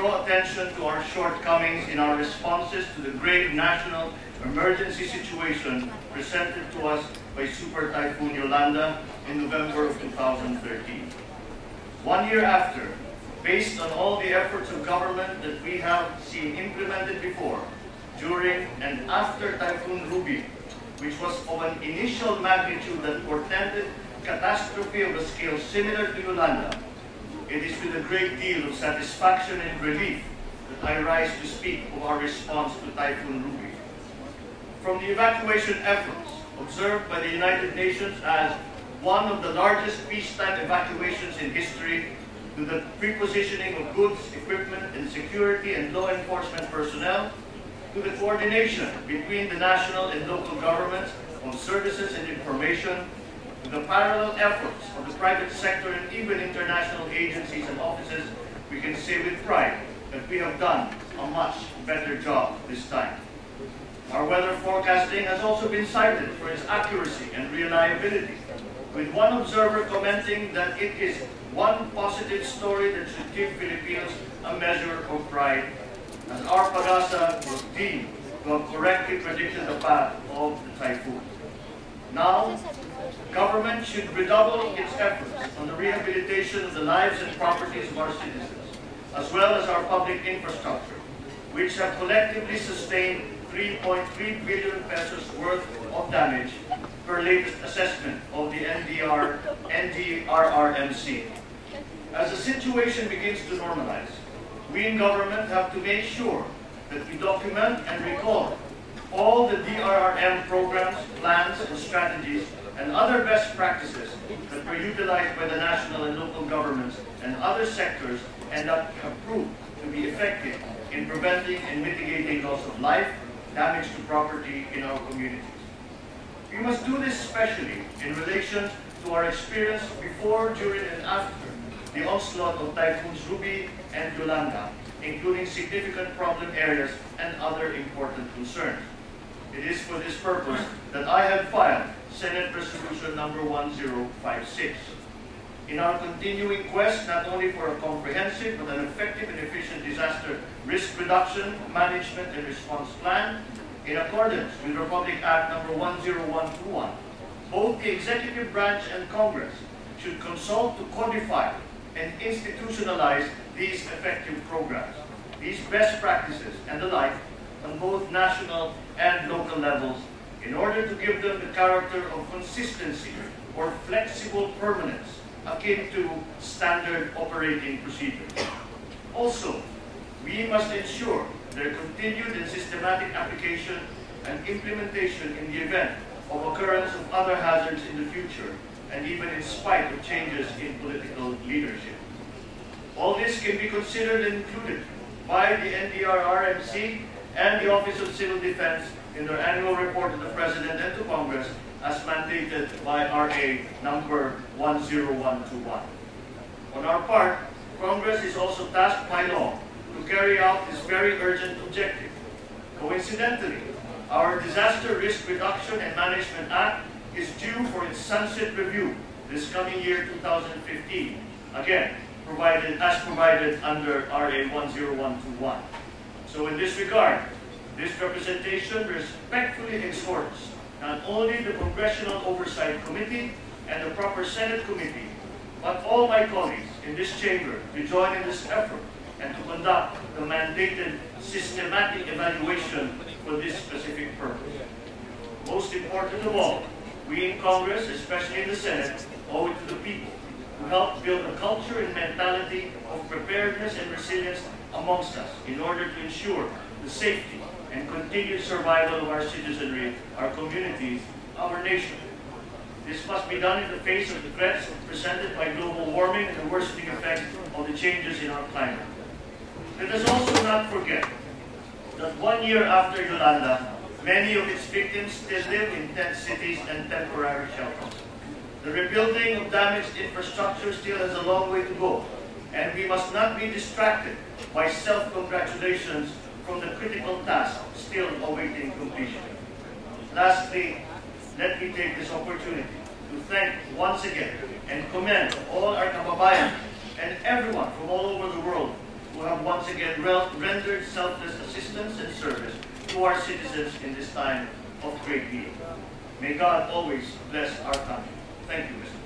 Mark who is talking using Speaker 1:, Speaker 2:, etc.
Speaker 1: draw attention to our shortcomings in our responses to the grave national emergency situation presented to us by Super Typhoon Yolanda in November of 2013. 1 year after, based on all the efforts of government that we have seen implemented before, during and after Typhoon Ruby, which was of an initial magnitude that portended catastrophe of a scale similar to Yolanda, it is with a great deal of satisfaction and relief that I rise to speak of our response to Typhoon Ruby. From the evacuation efforts observed by the United Nations as one of the largest peacetime evacuations in history, to the prepositioning of goods, equipment, and security and law enforcement personnel, to the coordination between the national and local governments on services and information, to the parallel efforts of the private sector and even international agencies and offices, we can say with pride that we have done a much better job this time. Our weather forecasting has also been cited for its accuracy and reliability, with one observer commenting that it is one positive story that should give Filipinos a measure of pride, as our pag-asa was deemed to have correctly predicted the path of the typhoon. Now, government should redouble its efforts on the rehabilitation of the lives and properties of our citizens, as well as our public infrastructure, which have collectively sustained 3.3 billion pesos worth of damage per latest assessment of the NDRRMC. As the situation begins to normalize, we in government have to make sure that we document and record all the DRRM programs, plans, and strategies, and other best practices that were utilized by the national and local governments and other sectors and that have proved to be effective in preventing and mitigating loss of life, damage to property in our communities. We must do this especially in relation to our experience before, during, and after the onslaught of Typhoons Ruby and Yolanda, including significant problem areas and other important concerns. It is for this purpose that I have filed Senate Resolution number 1056. In our continuing quest not only for a comprehensive but an effective and efficient disaster risk reduction, management, and response plan, in accordance with Republic Act number 10121, both the executive branch and Congress should consult to codify and institutionalize these effective programs, these best practices and the like on both national and local levels in order to give them the character of consistency or flexible permanence akin to standard operating procedures. Also, we must ensure their continued and systematic application and implementation in the event of occurrence of other hazards in the future, and even in spite of changes in political leadership. All this can be considered and included by the NDRRMC and the Office of Civil Defense in their annual report to the President and to Congress as mandated by RA number 10121. On our part, Congress is also tasked by law to carry out this very urgent objective. Coincidentally, our Disaster Risk Reduction and Management Act is due for its sunset review this coming year 2015, again, as provided under RA 10121. So in this regard, this representation respectfully exhorts not only the Congressional Oversight Committee and the proper Senate Committee, but all my colleagues in this chamber to join in this effort and to conduct the mandated systematic evaluation for this specific purpose. Most important of all, we in Congress, especially in the Senate, owe it to the people to help build a culture and mentality of preparedness and resilience amongst us in order to ensure the safety and continued survival of our citizenry, our communities, our nation. This must be done in the face of the threats presented by global warming and the worsening effects of the changes in our climate. Let us also not forget that 1 year after Yolanda, many of its victims still live in tent cities and temporary shelters. The rebuilding of damaged infrastructure still has a long way to go, and we must not be distracted by self-congratulations from the critical task still awaiting completion. Lastly, let me take this opportunity to thank once again and commend all our kababayan and everyone from all over the world who have once again rendered selfless assistance and service to our citizens in this time of great need. May God always bless our country. Thank you, Mr.